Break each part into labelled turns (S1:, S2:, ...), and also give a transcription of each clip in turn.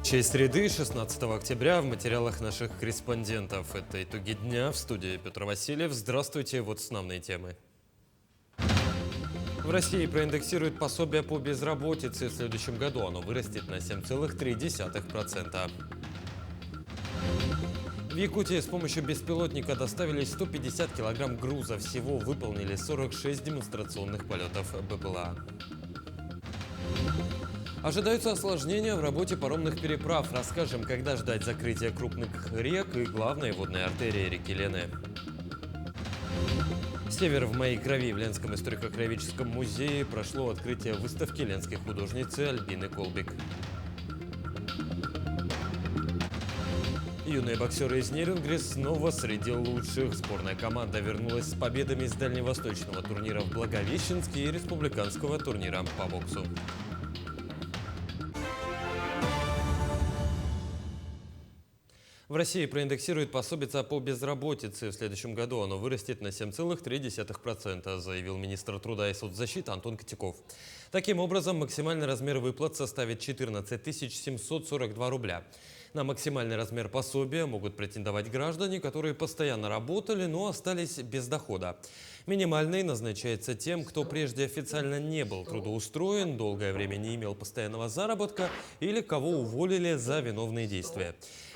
S1: Честь среды, 16 октября, в материалах наших корреспондентов. Это итоги дня. В студии Петр Васильев. Здравствуйте, вот основные темы. В России проиндексируют пособие по безработице. В следующем году оно вырастет на 7,3%. В Якутии с помощью беспилотника доставили 150 килограмм груза. Всего выполнили 46 демонстрационных полетов БПЛА. Ожидаются осложнения в работе паромных переправ. Расскажем, когда ждать закрытия крупных рек и главной водной артерии реки Лены. Север в моей крови. В Ленском историко-краеведческом музее прошло открытие выставки ленской художницы Альбины Колбик. Юные боксеры из Нерюнгри снова среди лучших. Сборная команда вернулась с победами с дальневосточного турнира в Благовещенске и республиканского турнира по боксу. В России проиндексируют пособие по безработице. В следующем году оно вырастет на 7,3%, заявил министр труда и соцзащиты Антон Котяков. Таким образом, максимальный размер выплат составит 14 742 рубля. На максимальный размер пособия могут претендовать граждане, которые постоянно работали, но остались без дохода. Минимальный назначается тем, кто прежде официально не был трудоустроен, долгое время не имел постоянного заработка или кого уволили за виновные действия.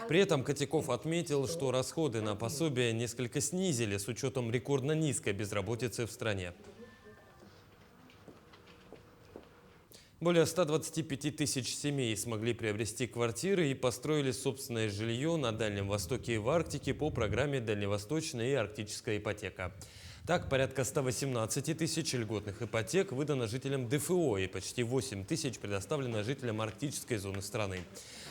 S1: При этом Котяков отметил, что расходы на пособие несколько снизили с учетом рекордно низкой безработицы в стране. Более 125 тысяч семей смогли приобрести квартиры и построили собственное жилье на Дальнем Востоке и в Арктике по программе «Дальневосточная и арктическая ипотека». Так, порядка 118 тысяч льготных ипотек выдано жителям ДФО и почти 8 тысяч предоставлено жителям арктической зоны страны.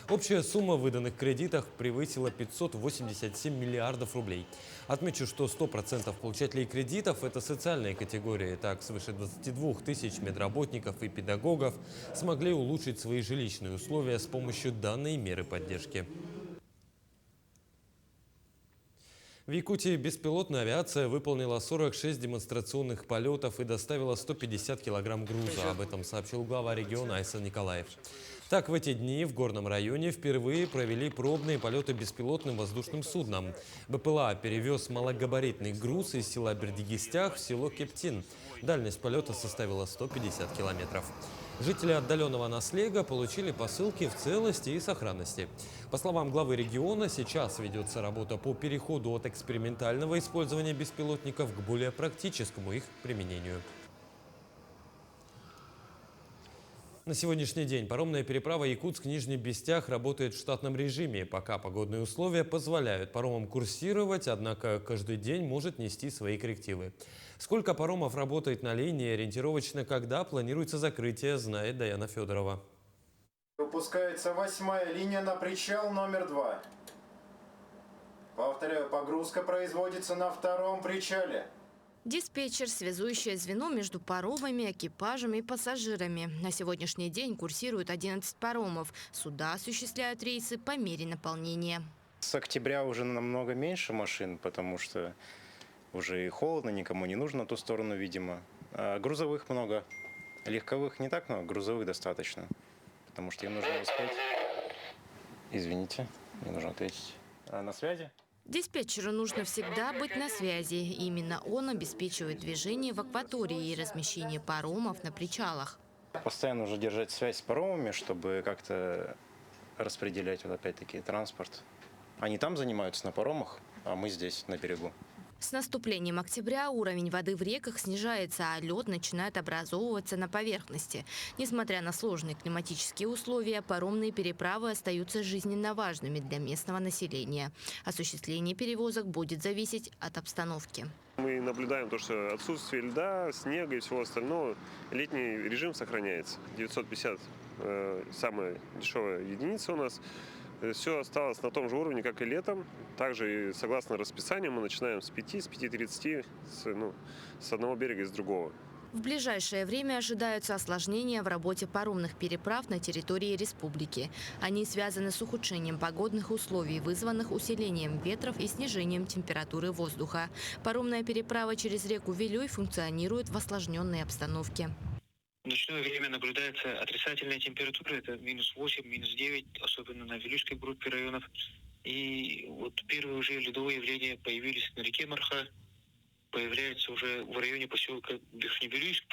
S1: Общая сумма выданных кредитов превысила 587 миллиардов рублей. Отмечу, что 100% получателей кредитов – это социальные категории. Так, свыше 22 тысяч медработников и педагогов смогли улучшить свои жилищные условия с помощью данной меры поддержки. В Якутии беспилотная авиация выполнила 46 демонстрационных полетов и доставила 150 килограмм груза. Об этом сообщил глава региона Айсан Николаев. Так, в эти дни в горном районе впервые провели пробные полеты беспилотным воздушным судном. БПЛА перевез малогабаритный груз из села Бердигистях в село Кептин. Дальность полета составила 150 километров. Жители отдаленного Наслега получили посылки в целости и сохранности. По словам главы региона, сейчас ведется работа по переходу от экспериментального использования беспилотников к более практическому их применению. На сегодняшний день паромная переправа Якутск-Нижний Бестях работает в штатном режиме. Пока погодные условия позволяют паромам курсировать, однако каждый день может нести свои коррективы. Сколько паромов работает на линии, ориентировочно когда планируется закрытие, знает Даяна Федорова.
S2: Выпускается 8-я линия на причал номер 2. Повторяю, погрузка производится на 2-м причале.
S3: Диспетчер – связующее звено между паромами, экипажами и пассажирами. На сегодняшний день курсируют 11 паромов. Суда осуществляют рейсы по мере наполнения.
S4: С октября уже намного меньше машин, потому что уже и холодно, никому не нужно на ту сторону, видимо. А грузовых много. Легковых не так много, грузовых достаточно. Потому что им нужно успеть. Извините, мне нужно ответить. На связи?
S3: Диспетчеру нужно всегда быть на связи. Именно он обеспечивает движение в акватории и размещение паромов на причалах.
S4: Постоянно нужно держать связь с паромами, чтобы как-то распределять вот опять-таки транспорт. Они там занимаются на паромах, а мы здесь, на берегу.
S3: С наступлением октября уровень воды в реках снижается, а лед начинает образовываться на поверхности. Несмотря на сложные климатические условия, паромные переправы остаются жизненно важными для местного населения. Осуществление перевозок будет зависеть от обстановки.
S5: Мы наблюдаем то, что отсутствие льда, снега и всего остального, летний режим сохраняется. 950 самая дешевая единица у нас. Все осталось на том же уровне, как и летом. Также, согласно расписанию, мы начинаем с 5:30 с одного берега и с другого.
S3: В ближайшее время ожидаются осложнения в работе паромных переправ на территории республики. Они связаны с ухудшением погодных условий, вызванных усилением ветров и снижением температуры воздуха. Паромная переправа через реку Вилюй функционирует в осложненной обстановке.
S6: В ночное время наблюдается отрицательная температура, это минус 8, минус 9, особенно на Вилюйской группе районов. И вот первые уже ледовые явления появились на реке Марха, появляются уже в районе поселка Верхневилюйск.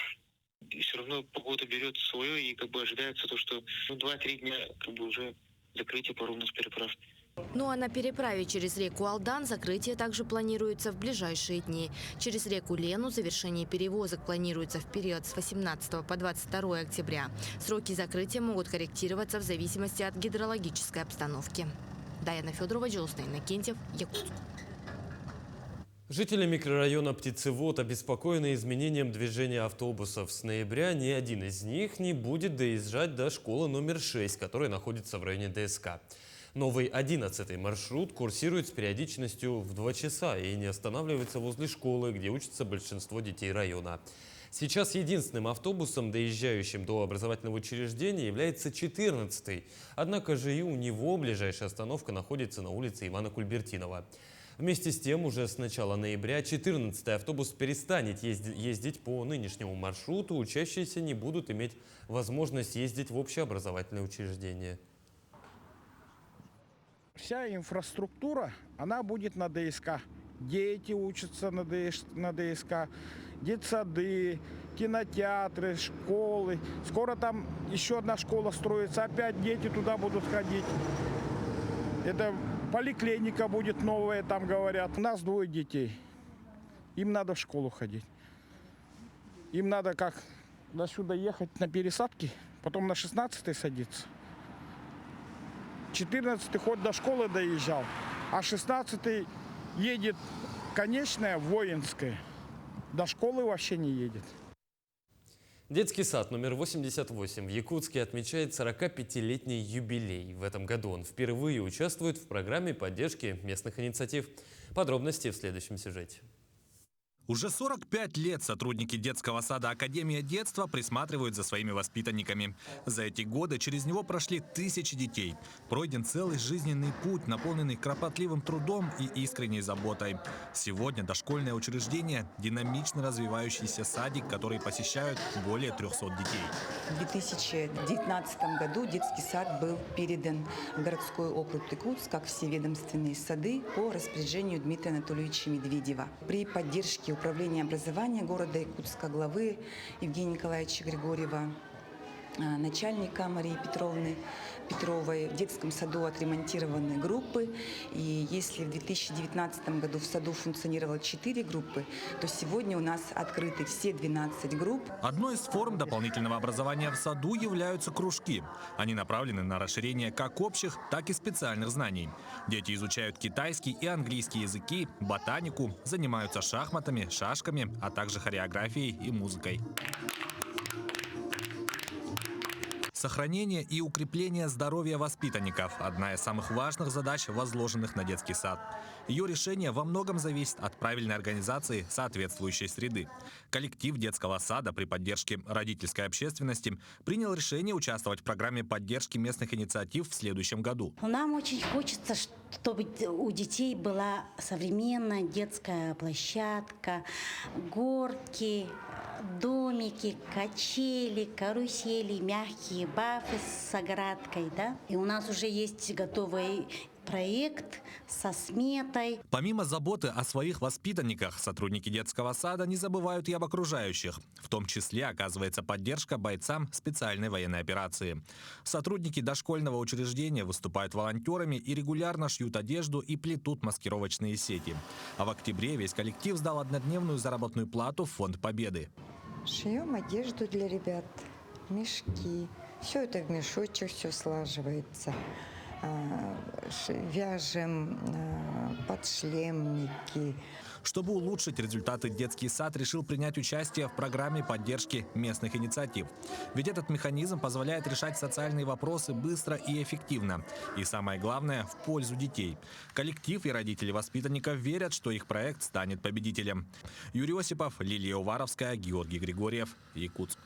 S6: И все равно погода берет свое, и ожидается то, что 2-3 дня уже закрытие паромных переправ.
S3: Ну а на переправе через реку Алдан закрытие также планируется в ближайшие дни. Через реку Лену завершение перевозок планируется в период с 18 по 22 октября. Сроки закрытия могут корректироваться в зависимости от гидрологической обстановки. Даяна Федорова, Джилстейн Иннокентьев, Якутск.
S1: Жители микрорайона Птицевод обеспокоены изменением движения автобусов. С ноября ни один из них не будет доезжать до школы номер 6, которая находится в районе ДСК. Новый 11-й маршрут курсирует с периодичностью в 2 часа и не останавливается возле школы, где учатся большинство детей района. Сейчас единственным автобусом, доезжающим до образовательного учреждения, является 14-й. Однако же и у него ближайшая остановка находится на улице Ивана Кульбертинова. Вместе с тем, уже с начала ноября 14-й автобус перестанет ездить по нынешнему маршруту. Учащиеся не будут иметь возможность ездить в общеобразовательное учреждение.
S7: Вся инфраструктура, она будет на ДСК. Дети учатся на ДСК, детсады, кинотеатры, школы. Скоро там еще одна школа строится, опять дети туда будут ходить. Это поликлиника будет новая, там говорят. У нас 2 детей. Им надо в школу ходить. Им надо как до сюда ехать на пересадке, потом на 16-й садиться. 14-й хоть до школы доезжал, а 16-й едет конечная воинская. До школы вообще не едет.
S1: Детский сад номер 88 в Якутске отмечает 45-летний юбилей. В этом году он впервые участвует в программе поддержки местных инициатив. Подробности в следующем сюжете.
S8: Уже 45 лет сотрудники детского сада «Академия детства» присматривают за своими воспитанниками. За эти годы через него прошли тысячи детей. Пройден целый жизненный путь, наполненный кропотливым трудом и искренней заботой. Сегодня дошкольное учреждение – динамично развивающийся садик, который посещают более 300 детей.
S9: В 2019 году детский сад был передан в городской округ Якутск, как все ведомственные сады, по распоряжению Дмитрия Анатольевича Медведева. При поддержке Управления образования города Якутска, главы Евгения Николаевича Григорьева, начальника Марии Петровны Петровой, в детском саду отремонтированы группы. И если в 2019 году в саду функционировало 4 группы, то сегодня у нас открыты все 12 групп.
S8: Одной из форм дополнительного образования в саду являются кружки. Они направлены на расширение как общих, так и специальных знаний. Дети изучают китайский и английский языки, ботанику, занимаются шахматами, шашками, а также хореографией и музыкой. Сохранение и укрепление здоровья воспитанников – одна из самых важных задач, возложенных на детский сад. Ее решение во многом зависит от правильной организации соответствующей среды. Коллектив детского сада при поддержке родительской общественности принял решение участвовать в программе поддержки местных инициатив в следующем году.
S10: Нам очень хочется, чтобы у детей была современная детская площадка, горки, домики, качели, карусели, мягкие бафы с оградкой, да? И у нас уже есть готовый проект со сметой.
S8: Помимо заботы о своих воспитанниках, сотрудники детского сада не забывают и об окружающих. В том числе оказывается поддержка бойцам специальной военной операции. Сотрудники дошкольного учреждения выступают волонтерами и регулярно шьют одежду и плетут маскировочные сети. А в октябре весь коллектив сдал однодневную заработную плату в Фонд Победы.
S11: Шьем одежду для ребят, мешки. Все это в мешочек, все слаживается. Вяжем подшлемники.
S8: Чтобы улучшить результаты, детский сад решил принять участие в программе поддержки местных инициатив. Ведь этот механизм позволяет решать социальные вопросы быстро и эффективно. И самое главное, в пользу детей. Коллектив и родители воспитанников верят, что их проект станет победителем. Юрий Осипов, Лилия Уваровская, Георгий Григорьев, Якутск.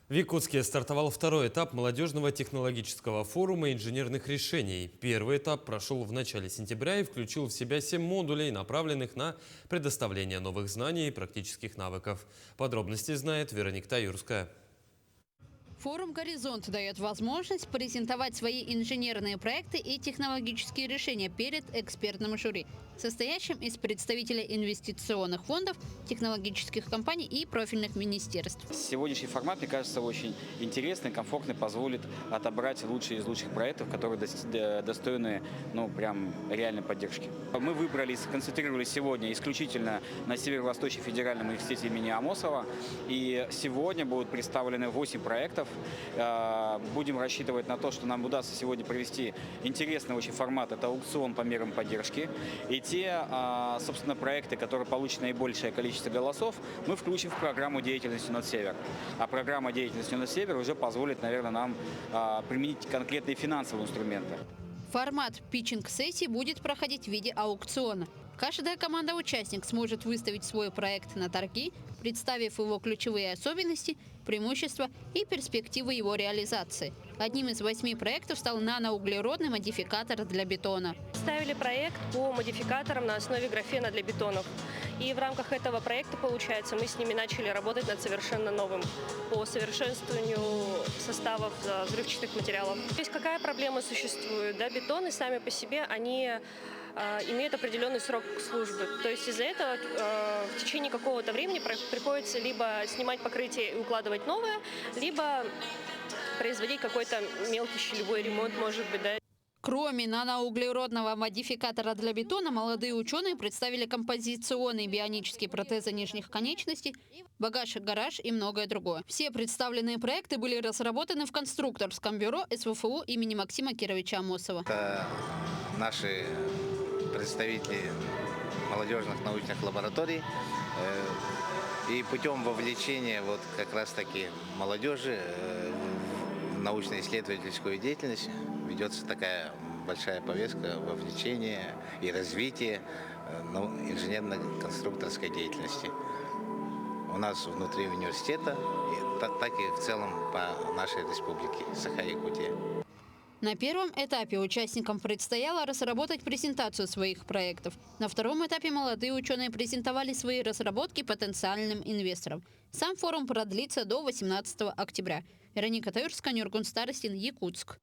S1: В Якутске стартовал 2-й этап молодежного технологического форума инженерных решений. Первый этап прошел в начале сентября и включил в себя 7 модулей, направленных на предоставление новых знаний и практических навыков. Подробности знает Вероника Таюрская.
S12: Форум «Горизонт» дает возможность презентовать свои инженерные проекты и технологические решения перед экспертным жюри, состоящим из представителей инвестиционных фондов, технологических компаний и профильных министерств.
S13: Сегодняшний формат, мне кажется, очень интересный, комфортный, позволит отобрать лучшие из лучших проектов, которые достойны, прям реальной поддержки. Мы выбрали, сконцентрировались сегодня исключительно на Северо-Восточном федеральном университете имени Амосова. И сегодня будут представлены 8 проектов. Будем рассчитывать на то, что нам удастся сегодня провести интересный очень формат. Это аукцион по мерам поддержки. И те, собственно, проекты, которые получат наибольшее количество голосов, мы включим в программу деятельности «Нод-Север». А программа деятельности «Нод-Север» уже позволит, наверное, нам применить конкретные финансовые инструменты.
S12: Формат питчинг-сессии будет проходить в виде аукциона. Каждая команда-участник сможет выставить свой проект на торги, представив его ключевые особенности, преимущества и перспективы его реализации. Одним из 8 проектов стал наноуглеродный модификатор для бетона.
S14: Ставили проект по модификаторам на основе графена для бетонов. И в рамках этого проекта, получается, мы с ними начали работать над совершенно новым по совершенствованию составов взрывчатых материалов. То есть какая проблема существует? Да, бетоны сами по себе, они имеют определенный срок службы. То есть из-за этого в течение какого-то времени приходится либо снимать покрытие и укладывать новое, либо производить какой-то мелкий щелевой ремонт, может быть, да.
S12: Кроме наноуглеродного модификатора для бетона, молодые ученые представили композиционные бионические протезы нижних конечностей, багаж-гараж и многое другое. Все представленные проекты были разработаны в конструкторском бюро СВФУ имени Максима Кировича Амосова.
S15: Это наши представители молодежных научных лабораторий. И путем вовлечения как раз-таки молодежи в научно-исследовательскую деятельность ведется такая большая повестка вовлечения и развития инженерно-конструкторской деятельности. У нас внутри университета, так и в целом по нашей республике Саха-Якутия.
S12: На первом этапе участникам предстояло разработать презентацию своих проектов. На втором этапе молодые ученые презентовали свои разработки потенциальным инвесторам. Сам форум продлится до 18 октября. Вероника Таюрская, Нюргун Старостин, Якутск.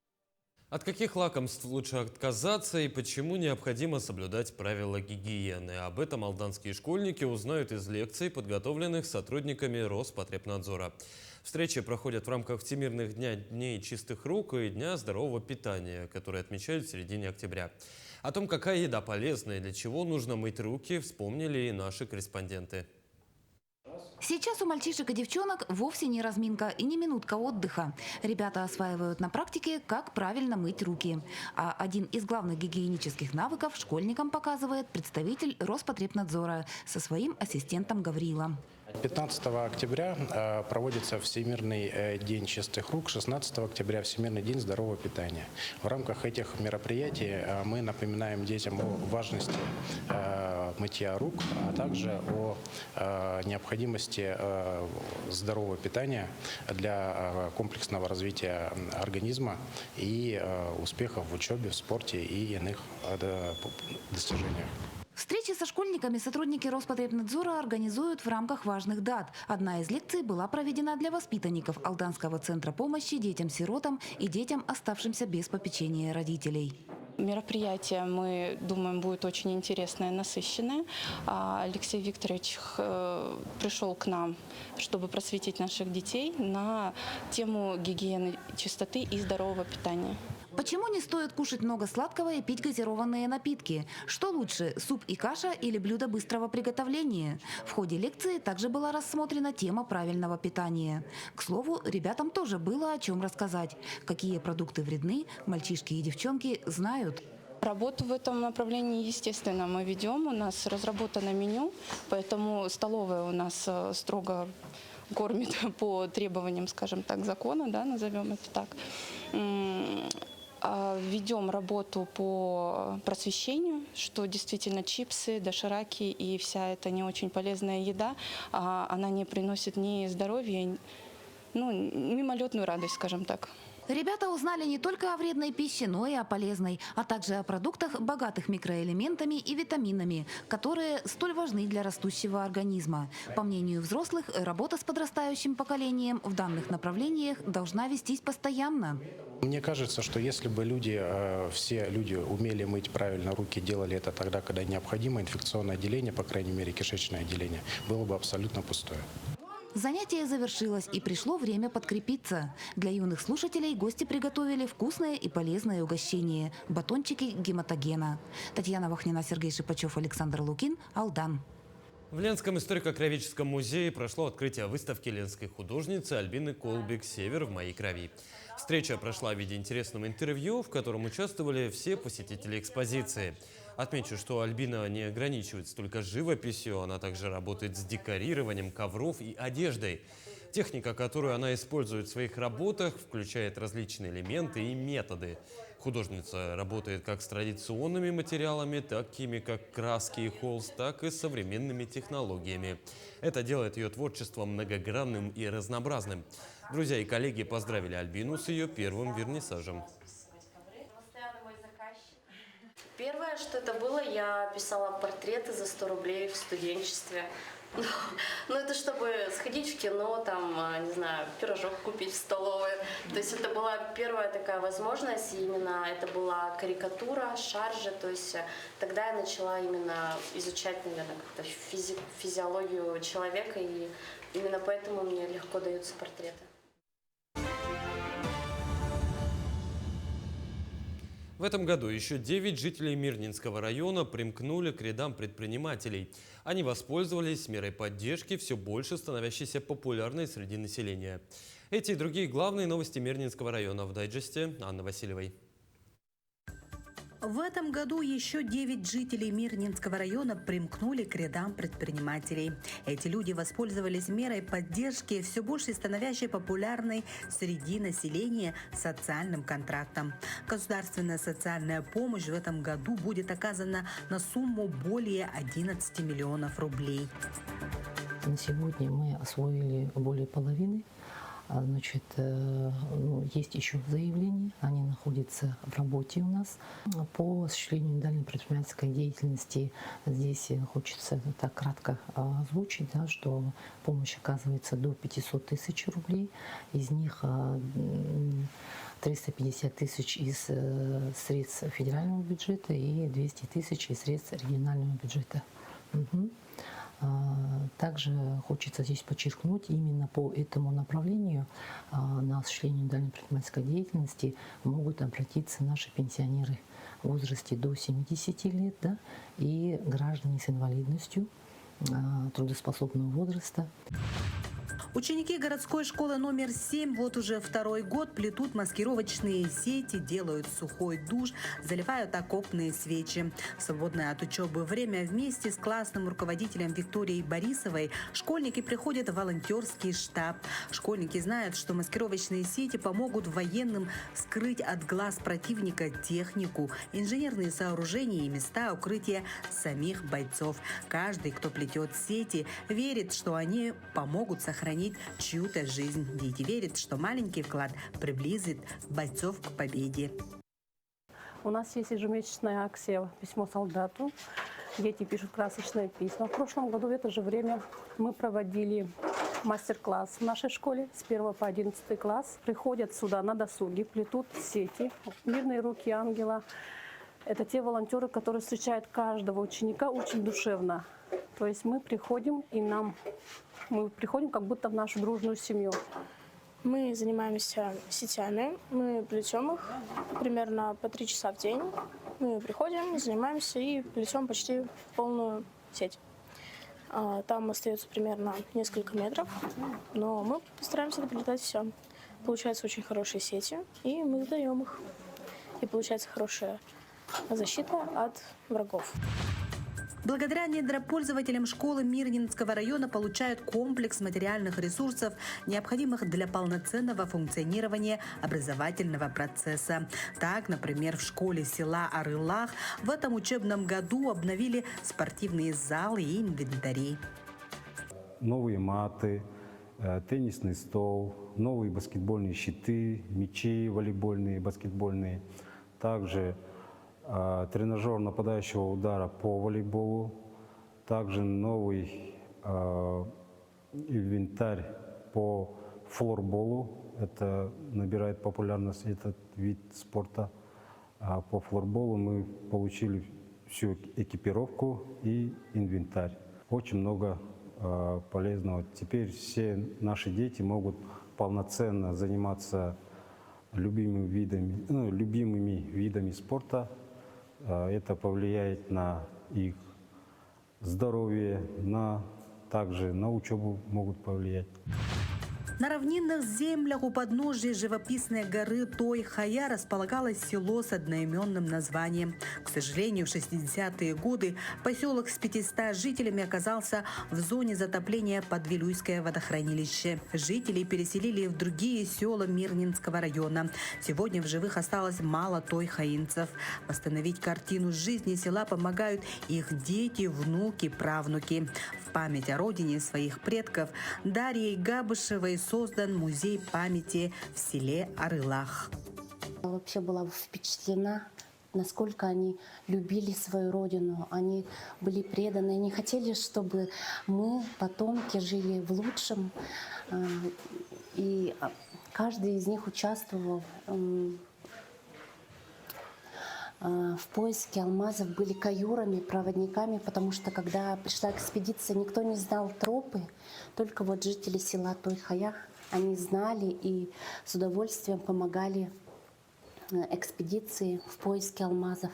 S1: От каких лакомств лучше отказаться и почему необходимо соблюдать правила гигиены? Об этом алданские школьники узнают из лекций, подготовленных сотрудниками Роспотребнадзора. Встречи проходят в рамках Всемирных дней чистых рук и Дня здорового питания, которые отмечают в середине октября. О том, какая еда полезна и для чего нужно мыть руки, вспомнили и наши корреспонденты.
S16: Сейчас у мальчишек и девчонок вовсе не разминка и не минутка отдыха. Ребята осваивают на практике, как правильно мыть руки. А один из главных гигиенических навыков школьникам показывает представитель Роспотребнадзора со своим ассистентом Гаврила.
S17: 15 октября проводится Всемирный день чистых рук, 16 октября Всемирный день здорового питания. В рамках этих мероприятий мы напоминаем детям о важности мытья рук, а также о необходимости здорового питания для комплексного развития организма и успехов в учебе, в спорте и иных достижениях.
S16: Встречи со школьниками сотрудники Роспотребнадзора организуют в рамках важных дат. Одна из лекций была проведена для воспитанников Алданского центра помощи детям-сиротам и детям, оставшимся без попечения родителей.
S18: Мероприятие, мы думаем, будет очень интересное, насыщенное. Алексей Викторович пришел к нам, чтобы просветить наших детей на тему гигиены, чистоты и здорового питания.
S16: Почему не стоит кушать много сладкого и пить газированные напитки? Что лучше, суп и каша или блюдо быстрого приготовления? В ходе лекции также была рассмотрена тема правильного питания. К слову, ребятам тоже было о чем рассказать. Какие продукты вредны, мальчишки и девчонки знают.
S18: Работу в этом направлении, естественно, мы ведем. У нас разработано меню, поэтому столовая у нас строго кормит по требованиям, скажем так, закона, да, назовем это так. Ведем работу по просвещению, что действительно чипсы, дошираки и вся эта не очень полезная еда, она не приносит ни здоровья, мимолетную радость, скажем так.
S16: Ребята узнали не только о вредной пище, но и о полезной, а также о продуктах, богатых микроэлементами и витаминами, которые столь важны для растущего организма. По мнению взрослых, работа с подрастающим поколением в данных направлениях должна вестись постоянно.
S17: Мне кажется, что если бы все люди умели мыть правильно руки, делали это тогда, когда необходимо, инфекционное отделение, по крайней мере кишечное отделение, было бы абсолютно пустое.
S16: Занятие завершилось, и пришло время подкрепиться. Для юных слушателей гости приготовили вкусное и полезное угощение – батончики гематогена. Татьяна Вахнина, Сергей Шипачев, Александр Лукин, Алдан.
S1: В Ленском историко-краеведческом музее прошло открытие выставки ленской художницы Альбины Колбик «Север в моей крови». Встреча прошла в виде интересного интервью, в котором участвовали все посетители экспозиции. Отмечу, что Альбина не ограничивается только живописью, она также работает с декорированием ковров и одеждой. Техника, которую она использует в своих работах, включает различные элементы и методы. Художница работает как с традиционными материалами, такими как краски и холст, так и с современными технологиями. Это делает ее творчество многогранным и разнообразным. Друзья и коллеги поздравили Альбину с ее первым вернисажем.
S19: Первое, что это было, я писала портреты за 100 рублей в студенчестве. Ну, это чтобы сходить в кино, там, не знаю, пирожок купить в столовой. То есть это была первая такая возможность, и именно это была карикатура, шаржи. То есть тогда я начала именно изучать, наверное, как-то физиологию человека, и именно поэтому мне легко даются портреты.
S1: В этом году еще 9 жителей Мирнинского района примкнули к рядам предпринимателей. Они воспользовались мерой поддержки, все больше становящейся популярной среди населения. Эти и другие главные новости Мирнинского района в дайджесте Анны Васильевой.
S20: В этом году еще 9 жителей Мирнинского района примкнули к рядам предпринимателей. Эти люди воспользовались мерой поддержки, все больше становящей популярной среди населения социальным контрактом. Государственная социальная помощь в этом году будет оказана на сумму более 11 миллионов рублей.
S21: На сегодня мы освоили более половины. Значит, есть еще заявления, они находятся в работе у нас. По осуществлению индивидуальной предпринимательской деятельности здесь хочется так кратко озвучить, да, что помощь оказывается до 500 тысяч рублей, из них 350 тысяч из средств федерального бюджета и 200 тысяч из средств регионального бюджета. Также хочется здесь подчеркнуть, именно по этому направлению на осуществление индивидуальной предпринимательской деятельности могут обратиться наши пенсионеры в возрасте до 70 лет, да, и граждане с инвалидностью трудоспособного возраста.
S20: Ученики городской школы номер 7 вот уже второй год плетут маскировочные сети, делают сухой душ, заливают окопные свечи. В свободное от учебы время вместе с классным руководителем Викторией Борисовой школьники приходят в волонтерский штаб. Школьники знают, что маскировочные сети помогут военным скрыть от глаз противника технику, инженерные сооружения и места укрытия самих бойцов. Каждый, кто плетет сети, верит, что они помогут сохранить чью-то жизнь. Дети верят, что маленький вклад приблизит бойцов к победе.
S22: У нас есть ежемесячная акция «Письмо солдату». Дети пишут красочные письма. В прошлом году в это же время мы проводили мастер-класс в нашей школе с 1 по 11 класс. Приходят сюда на досуге, плетут сети. «Мирные руки ангела» – это те волонтеры, которые встречают каждого ученика очень душевно. То есть мы приходим, мы приходим как будто в нашу дружную семью.
S23: Мы занимаемся сетями, мы плетем их примерно по 3 часа в день. Мы приходим, занимаемся и плетем почти полную сеть. Там остается примерно несколько метров, но мы постараемся доплетать все. Получаются очень хорошие сети, и мы сдаем их. И получается хорошая защита от врагов.
S20: Благодаря недропользователям школы Мирнинского района получают комплекс материальных ресурсов, необходимых для полноценного функционирования образовательного процесса. Так, например, в школе села Арылах в этом учебном году обновили спортивные залы и инвентари.
S24: Новые маты,
S2: теннисный стол, новые баскетбольные щиты, мячи волейбольные, баскетбольные. Также тренажер нападающего удара по волейболу. Также новый инвентарь по флорболу. Это набирает популярность этот вид спорта. А по флорболу мы получили всю экипировку и инвентарь. Очень много полезного. Теперь все наши дети могут полноценно заниматься любимыми видами спорта. Это повлияет на их здоровье, также на учебу могут повлиять.
S20: На равнинных землях у подножия живописной горы Той-Хая располагалось село с одноименным названием. К сожалению, в 60-е годы поселок с 500 жителями оказался в зоне затопления под Вилюйское водохранилище. Жителей переселили в другие села Мирнинского района. Сегодня в живых осталось мало той-хаинцев. Восстановить картину жизни села помогают их дети, внуки, правнуки. В память о родине своих предков Дарьей Габышевой создан музей памяти в селе Арылах.
S10: Вообще была впечатлена, насколько они любили свою родину, они были преданы, они хотели, чтобы мы, потомки, жили в лучшем. И каждый из них участвовал в поиске алмазов, были каюрами, проводниками, потому что когда пришла экспедиция, никто не знал тропы, только вот жители села Той-Хая, они знали и с удовольствием помогали экспедиции в поиске алмазов.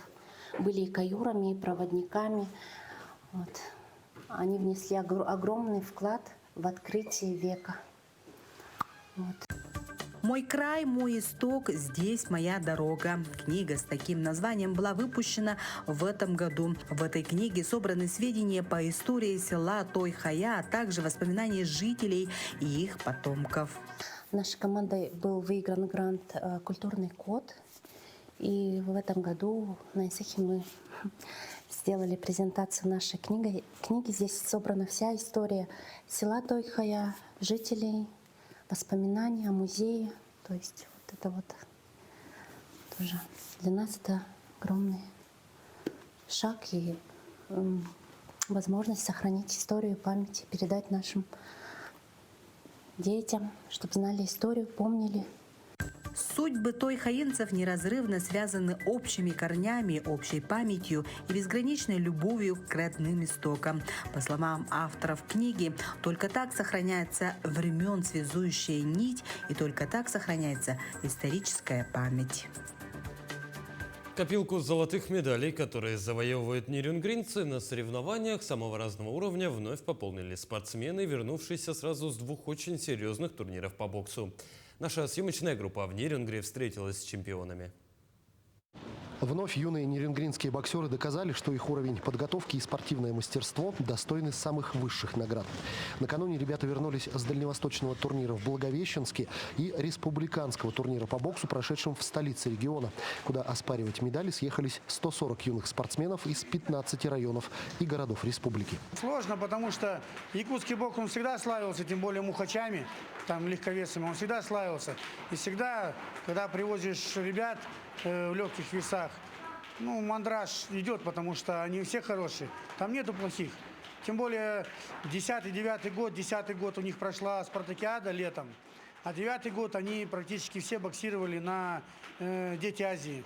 S10: Были и каюрами, и проводниками. Вот. Они внесли огромный вклад в открытие века. Вот.
S20: «Мой край, мой исток, здесь моя дорога». Книга с таким названием была выпущена в этом году. В этой книге собраны сведения по истории села Той-Хая, а также воспоминания жителей и их потомков.
S10: Нашей командой был выигран грант «Культурный код». И в этом году на Исахе мы сделали презентацию нашей книги. Здесь собрана вся история села Той-Хая, жителей, воспоминания о музее. То есть вот это вот тоже для нас это огромный шаг и возможность сохранить историю, память, передать нашим детям, чтобы знали историю, помнили.
S20: Судьбы той-хаинцев неразрывно связаны общими корнями, общей памятью и безграничной любовью к родным истокам. По словам авторов книги, только так сохраняется времен связующая нить, и только так сохраняется историческая память.
S1: Копилку золотых медалей, которые завоевывают нерюнгринцы на соревнованиях самого разного уровня, вновь пополнили спортсмены, вернувшиеся сразу с двух очень серьезных турниров по боксу. Наша съемочная группа в Нерюнгри встретилась с чемпионами.
S4: Вновь юные нерюнгринские боксеры доказали, что их уровень подготовки и спортивное мастерство достойны самых высших наград. Накануне ребята вернулись с дальневосточного турнира в Благовещенске и республиканского турнира по боксу, прошедшем в столице региона, куда оспаривать медали съехались 140 юных спортсменов из 15 районов и городов республики.
S5: Сложно, потому что якутский бокс, он всегда славился, тем более мухачами, там легковесами, он всегда славился. И всегда, когда привозишь ребят в легких весах, мандраж идет, потому что они все хорошие. Там нету плохих. Тем более 10-й год у них прошла спартакиада летом, а 9-й год они практически все боксировали на Дети Азии.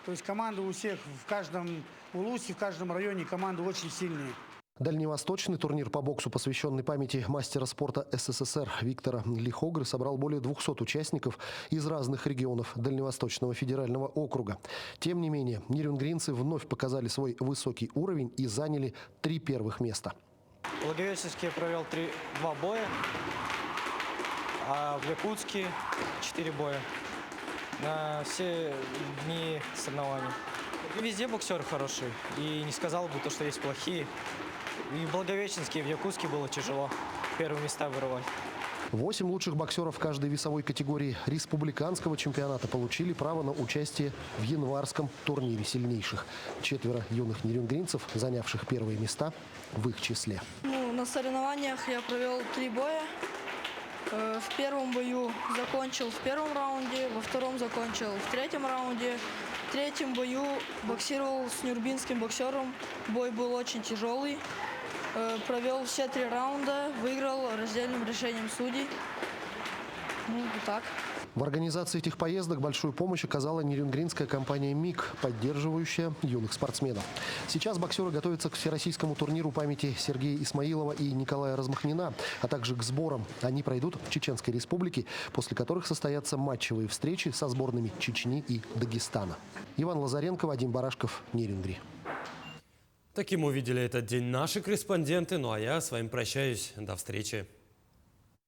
S5: То есть команды у всех в каждом улусе, в каждом районе команды очень сильные.
S4: Дальневосточный турнир по боксу, посвященный памяти мастера спорта СССР Виктора Лихогры, собрал более 200 участников из разных регионов Дальневосточного федерального округа. Тем не менее, нерюнгринцы вновь показали свой высокий уровень и заняли 3 первых места.
S24: В Благовещенске я провел 2 боя, а в Якутске 4 боя на все дни соревнований. Везде боксеры хорошие, и не сказал бы, что есть плохие. И в Благовещенске, и в Якутске было тяжело первые места вырывать.
S4: 8 лучших боксеров каждой весовой категории республиканского чемпионата получили право на участие в январском турнире сильнейших. 4 юных нерюнгринцев, занявших первые места, в их числе.
S25: На соревнованиях я провел 3 боя.
S3: В первом бою закончил в первом раунде, во втором закончил в третьем раунде. В третьем бою боксировал с нюрнбергским боксером. Бой был очень тяжелый. Провел все 3 раунда, выиграл раздельным решением судей. Ну, вот так.
S4: В организации этих поездок большую помощь оказала нерюнгринская компания «МИГ», поддерживающая юных спортсменов. Сейчас боксеры готовятся к всероссийскому турниру памяти Сергея Исмаилова и Николая Размахнина, а также к сборам. Они пройдут в Чеченской Республике, после которых состоятся матчевые встречи со сборными Чечни и Дагестана. Иван Лазаренко, Вадим Барашков, Нерюнгри.
S1: Таким увидели этот день наши корреспонденты. Ну а я с вами прощаюсь. До встречи.